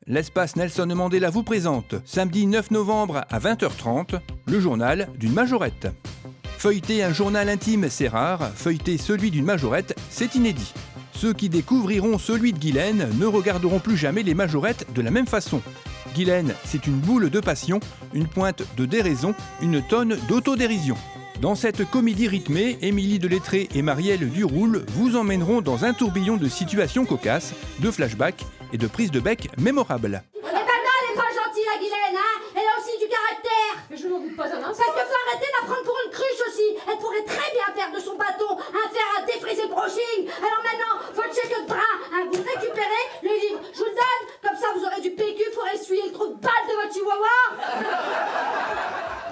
L'espace Nelson Mandela vous présente, samedi 9 novembre à 20h30, le journal d'une majorette. Feuilleter un journal intime, c'est rare. Feuilleter celui d'une majorette, c'est inédit. Ceux qui découvriront celui de Guylaine ne regarderont plus jamais les majorettes de la même façon. Guylaine, c'est une boule de passion, une pointe de déraison, une tonne d'autodérision. Dans cette comédie rythmée, Émilie Delettré et Marielle Duroule vous emmèneront dans un tourbillon de situations cocasses, de flashbacks et de prises de bec mémorables. Elle est pas mal, elle est pas gentille la Guylaine, hein. Elle a aussi du caractère. Mais je n'en doute pas un instant. Parce qu'il faut arrêter de la prendre pour une cruche aussi. Elle pourrait très bien faire de son bâton un fer à défriser brushing. Alors maintenant, votre chèque de bras, hein, vous récupérez le livre, je vous le donne. Comme ça, vous aurez du PQ pour essuyer le trou de balle de votre chihuahua.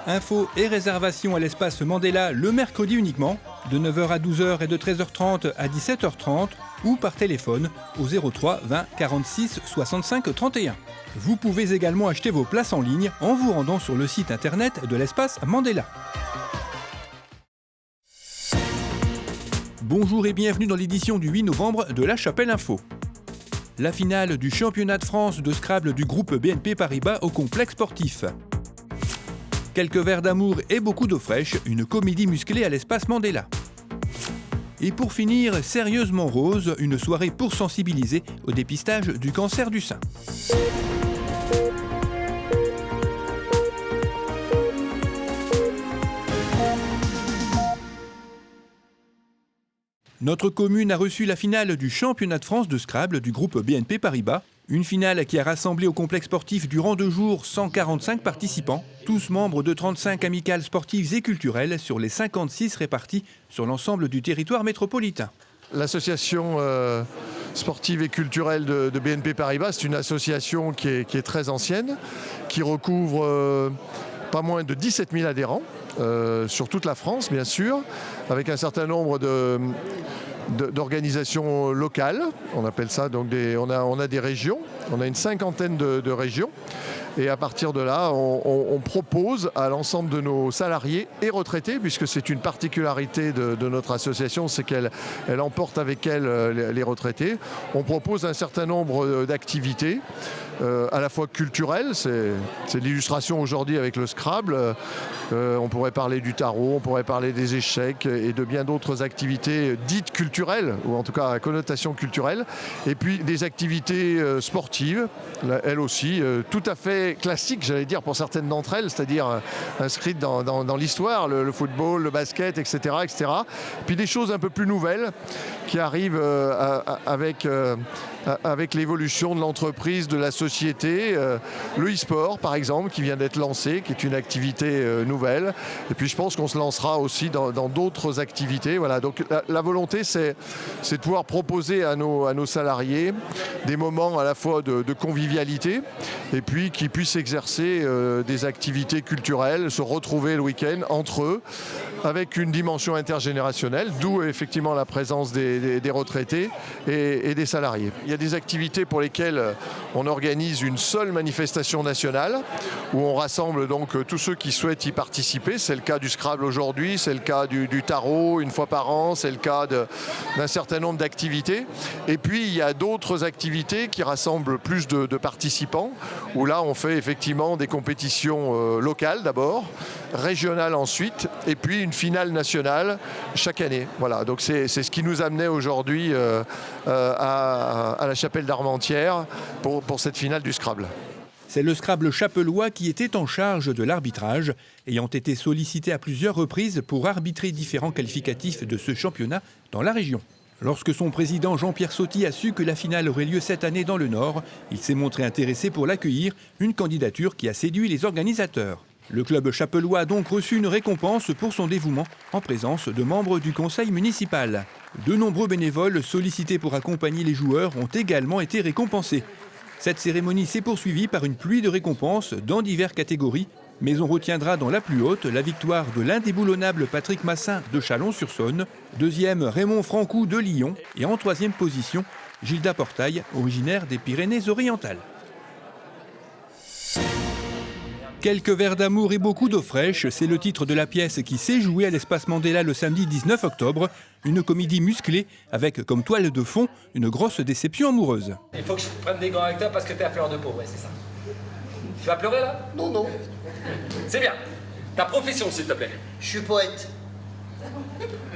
Infos et réservations à l'espace Mandela le mercredi uniquement, de 9h à 12h et de 13h30 à 17h30 ou par téléphone au 03 20 46 65 31. Vous pouvez également acheter vos places en ligne en vous rendant sur le site internet de l'espace Mandela. Bonjour et bienvenue dans l'édition du 8 novembre de La Chapelle Info. La finale du championnat de France de Scrabble du groupe BNP Paribas au complexe sportif. Quelques verres d'amour et beaucoup d'eau fraîche, une comédie musclée à l'espace Mandela. Et pour finir, Sérieusement Rose, une soirée pour sensibiliser au dépistage du cancer du sein. Notre commune a reçu la finale du championnat de France de Scrabble du groupe BNP Paribas. Une finale qui a rassemblé au complexe sportif durant 2 jours 145 participants, tous membres de 35 amicales sportives et culturelles sur les 56 répartis sur l'ensemble du territoire métropolitain. L'association sportive et culturelle de BNP Paribas, c'est une association qui est très ancienne, qui recouvre pas moins de 17 000 adhérents, sur toute la France bien sûr, avec un certain nombre d'organisations locales, on appelle ça donc on a des régions, on a une 50aine de régions et à partir de là on propose à l'ensemble de nos salariés et retraités, puisque c'est une particularité de notre association, c'est qu'elle emporte avec elle les retraités, on propose un certain nombre d'activités à la fois culturelles, c'est l'illustration aujourd'hui avec le Scrabble, on pourrait parler du tarot, on pourrait parler des échecs et de bien d'autres activités dites culturelles, ou en tout cas à connotation culturelle, et puis des activités sportives, elles aussi, tout à fait classiques, j'allais dire, pour certaines d'entre elles, c'est-à-dire inscrites dans l'histoire, le football, le basket, etc., etc. Puis des choses un peu plus nouvelles qui arrivent avec l'évolution de l'entreprise, de la société, le e-sport par exemple qui vient d'être lancé, qui est une activité nouvelle, et puis je pense qu'on se lancera aussi dans d'autres activités. Voilà. Donc la volonté c'est de pouvoir proposer à nos salariés des moments à la fois de convivialité et puis qu'ils puissent exercer des activités culturelles, se retrouver le week-end entre eux avec une dimension intergénérationnelle, d'où effectivement la présence des retraités et des salariés. Il y a des activités pour lesquelles on organise une seule manifestation nationale, où on rassemble donc tous ceux qui souhaitent y participer. C'est le cas du Scrabble aujourd'hui, c'est le cas du tarot une fois par an, c'est le cas d'un certain nombre d'activités. Et puis il y a d'autres activités qui rassemblent plus de participants, où là on fait effectivement des compétitions locales d'abord, régionales ensuite, et puis une finale nationale chaque année. Voilà, donc c'est ce qui nous amenait aujourd'hui à la Chapelle d'Armentières pour cette finale du Scrabble. C'est le Scrabble chapellois qui était en charge de l'arbitrage, ayant été sollicité à plusieurs reprises pour arbitrer différents qualificatifs de ce championnat dans la région. Lorsque son président Jean-Pierre Sauty a su que la finale aurait lieu cette année dans le Nord, il s'est montré intéressé pour l'accueillir, une candidature qui a séduit les organisateurs. Le club chapellois a donc reçu une récompense pour son dévouement en présence de membres du conseil municipal. De nombreux bénévoles sollicités pour accompagner les joueurs ont également été récompensés. Cette cérémonie s'est poursuivie par une pluie de récompenses dans diverses catégories, mais on retiendra dans la plus haute la victoire de l'indéboulonnable Patrick Massin de Chalon-sur-Saône, deuxième Raymond Francou de Lyon et en troisième position Gilda Portail, originaire des Pyrénées-Orientales. Quelques verres d'amour et beaucoup d'eau fraîche, c'est le titre de la pièce qui s'est jouée à l'Espace Mandela le samedi 19 octobre. Une comédie musclée avec comme toile de fond une grosse déception amoureuse. Il faut que je prenne des gants avec toi parce que t'es à fleur de peau, ouais c'est ça. Tu vas pleurer là? Non, non, C'est bien. Ta profession s'il te plaît. je suis poète.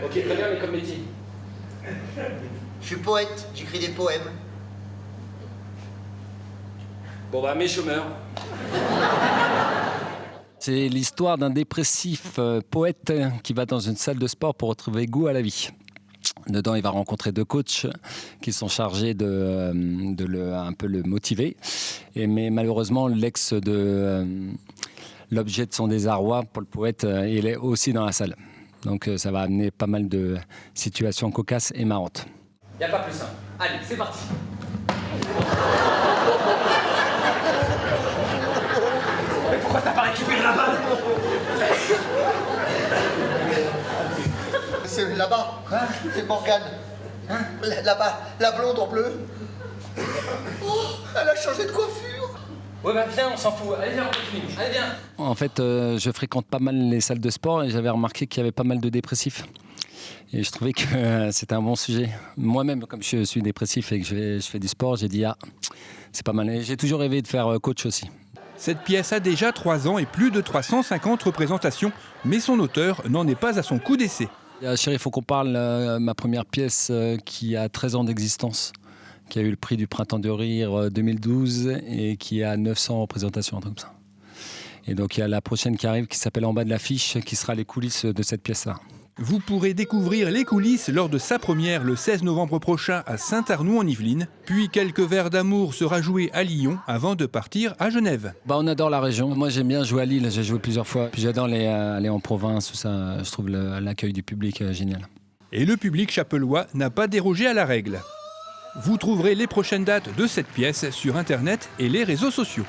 Ok, très bien, mais comme métier. Je suis poète, j'écris des poèmes. Bon bah mes chômeurs. C'est l'histoire d'un dépressif poète qui va dans une salle de sport pour retrouver goût à la vie. Dedans, il va rencontrer 2 coachs qui sont chargés de un peu le motiver. Mais malheureusement, l'ex de l'objet de son désarroi pour le poète, il est aussi dans la salle. Donc ça va amener pas mal de situations cocasses et marrantes. Y a pas plus simple. Allez, c'est parti. Mais pourquoi t'as pas récupéré la balle? C'est là-bas, c'est Morgane. Là-bas, la blonde en bleu. Oh, elle a changé de coiffure. Ouais bah viens, on s'en fout. Allez viens, on continue. Allez viens. En fait, je fréquente pas mal les salles de sport et j'avais remarqué qu'il y avait pas mal de dépressifs. Et je trouvais que c'était un bon sujet. Moi-même, comme je suis dépressif et que je fais du sport, j'ai dit c'est pas mal. Et j'ai toujours rêvé de faire coach aussi. Cette pièce a déjà 3 ans et plus de 350 représentations, mais son auteur n'en est pas à son coup d'essai. Chérie, il faut qu'on parle, ma première pièce qui a 13 ans d'existence, qui a eu le prix du Printemps de Rire 2012 et qui a 900 représentations, un truc comme ça. Et donc il y a la prochaine qui arrive qui s'appelle En bas de l'affiche, qui sera les coulisses de cette pièce-là. Vous pourrez découvrir les coulisses lors de sa première le 16 novembre prochain à Saint-Arnoux-en-Yvelines. Puis quelques verres d'amour sera joué à Lyon avant de partir à Genève. On adore la région. Moi j'aime bien jouer à Lille, j'ai joué plusieurs fois. Puis j'adore aller en province, tout ça. Je trouve l'accueil du public génial. Et le public chapellois n'a pas dérogé à la règle. Vous trouverez les prochaines dates de cette pièce sur Internet et les réseaux sociaux.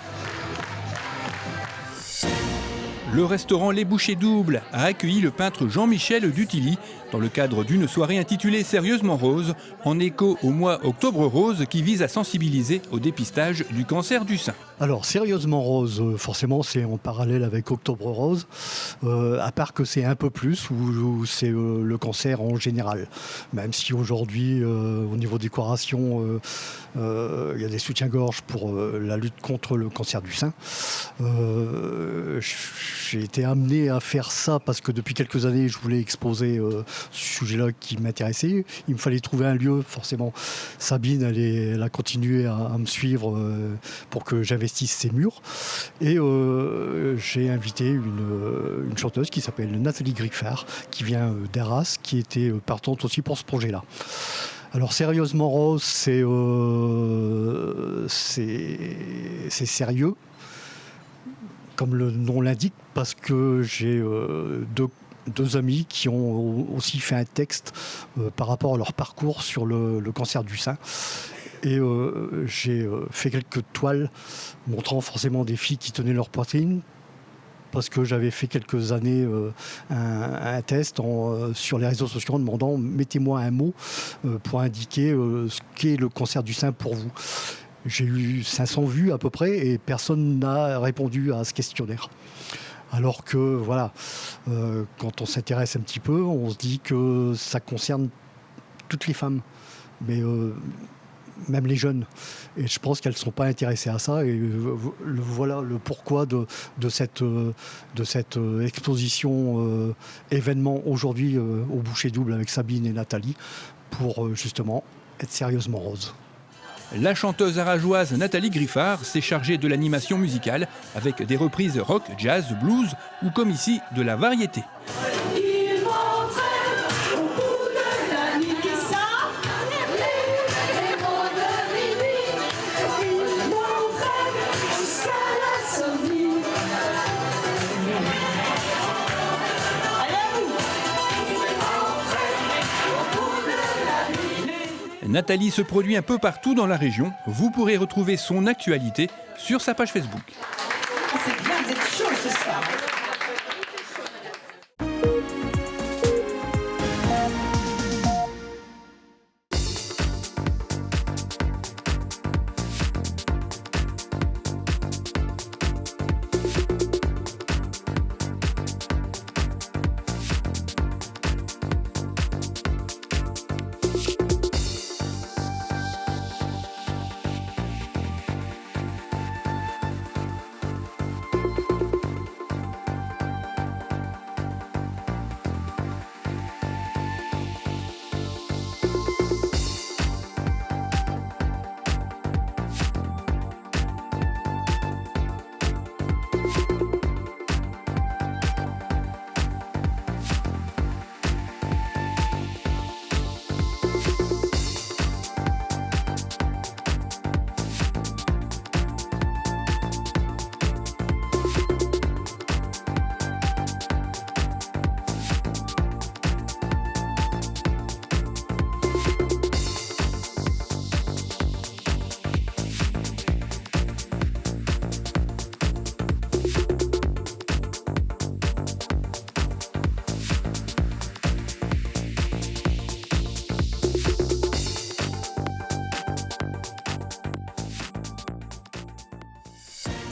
Le restaurant Les Bouchées Doubles a accueilli le peintre Jean-Michel Dutilly dans le cadre d'une soirée intitulée Sérieusement Rose, en écho au mois Octobre Rose qui vise à sensibiliser au dépistage du cancer du sein. Alors, Sérieusement Rose, forcément, c'est en parallèle avec Octobre Rose, à part que c'est un peu plus, où c'est le cancer en général. Même si aujourd'hui, au niveau décoration, il y a des soutiens-gorge pour la lutte contre le cancer du sein. J'ai été amené à faire ça parce que depuis quelques années, je voulais exposer ce sujet-là qui m'intéressait. Il me fallait trouver un lieu, forcément. Sabine, elle a continué à me suivre pour que j'investisse ses murs. Et j'ai invité une chanteuse qui s'appelle Nathalie Griffard, qui vient d'Arras, qui était partante aussi pour ce projet-là. Alors, Sérieusement Rose, c'est sérieux, comme le nom l'indique, parce que j'ai deux amis qui ont aussi fait un texte par rapport à leur parcours sur le cancer du sein. Et j'ai fait quelques toiles montrant forcément des filles qui tenaient leur poitrine, parce que j'avais fait quelques années un test sur les réseaux sociaux en demandant « mettez-moi un mot pour indiquer ce qu'est le cancer du sein pour vous ». J'ai eu 500 vues à peu près et personne n'a répondu à ce questionnaire. Alors que, voilà, quand on s'intéresse un petit peu, on se dit que ça concerne toutes les femmes, mais même les jeunes. Et je pense qu'elles ne sont pas intéressées à ça. Et voilà le pourquoi de cette exposition événement aujourd'hui au Bouchées Doubles avec Sabine et Nathalie pour justement être sérieusement rose. La chanteuse arageoise Nathalie Griffard s'est chargée de l'animation musicale avec des reprises rock, jazz, blues ou comme ici de la variété. Nathalie se produit un peu partout dans la région. Vous pourrez retrouver son actualité sur sa page Facebook. C'est bien, vous êtes chaud ce soir.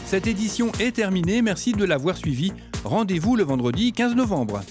Cette édition est terminée, merci de l'avoir suivie. Rendez-vous le vendredi 15 novembre.